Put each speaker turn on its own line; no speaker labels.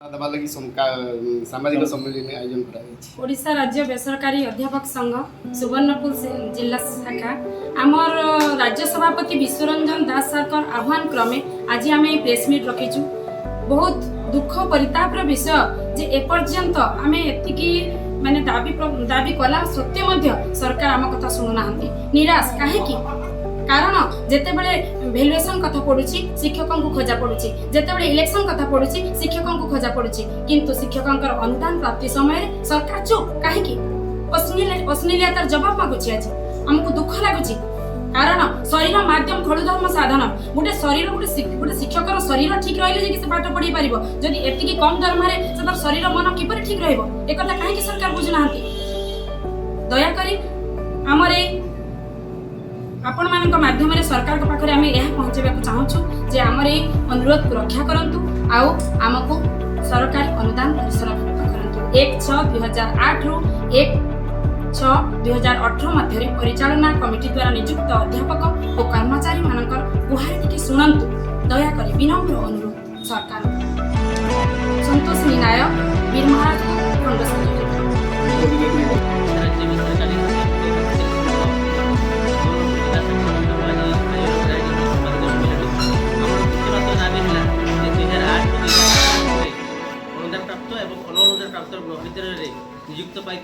सामाजिक सम्मेलन आयोजन करा
ओडिशा राज्य बेसरकारी अध्यापक संघ सुवर्णपुर जिला शाखा आमर राज्य सभापति विश्वरंजन दास सरकार आह्वान क्रमे आज आम प्रेस मीट रखीचु। बहुत दुख परितापर विषय जे एपर्यंत आम एतिकी माने दाबी कला सत्य मध्य सरकार आम कथा शुणुना निराश कहीं कारण जेते बड़े वैल्यूएशन कथा पड़ुछि शिक्षकों को खोजा पड़ुछि, जेते बड़े इलेक्शन कथा पड़ुछि शिक्षकों को खोजा पड़ुछि, किंतु शिक्षकों अनुदान प्राप्ति समय सरकार चुप कहीं अश्लीलतार जवाब मागुछि। आज हमको दुख लगुछि कारण शरीर माध्यम खड़ु धर्म साधन गोटे शरीर गोटे शिक्षकर शरीर ठीक रहिले जे से पाठ पढ़ी पारिबो, जदि एतिकी कम दरमारे से तार शरीर मन किपरि ठीक रहइबो ए कथा काहे सरकार बुझुनाहांती। दया करी हमरे आपण मानक माध्यम सरकार के पाखरे आमे यह पहुंचेबा को चाहूछु जे हमर ए अनुरोध को रक्षा करंतु आउ हमको सरकारी अनुदान प्राप्त करंतु। 1/6/2008 रु 1/6/2018 मध्य परिचालना कमिटी द्वारा नियुक्त अध्यापक और कर्मचारी मानकर गुहारी टिके सुनंतु। दया करी विनम्र अनुरोध सरकार। संतोष नायक वीर महाराज खंड संयोजक।
प्राप्त महाविद्यालय नियुक्त पाई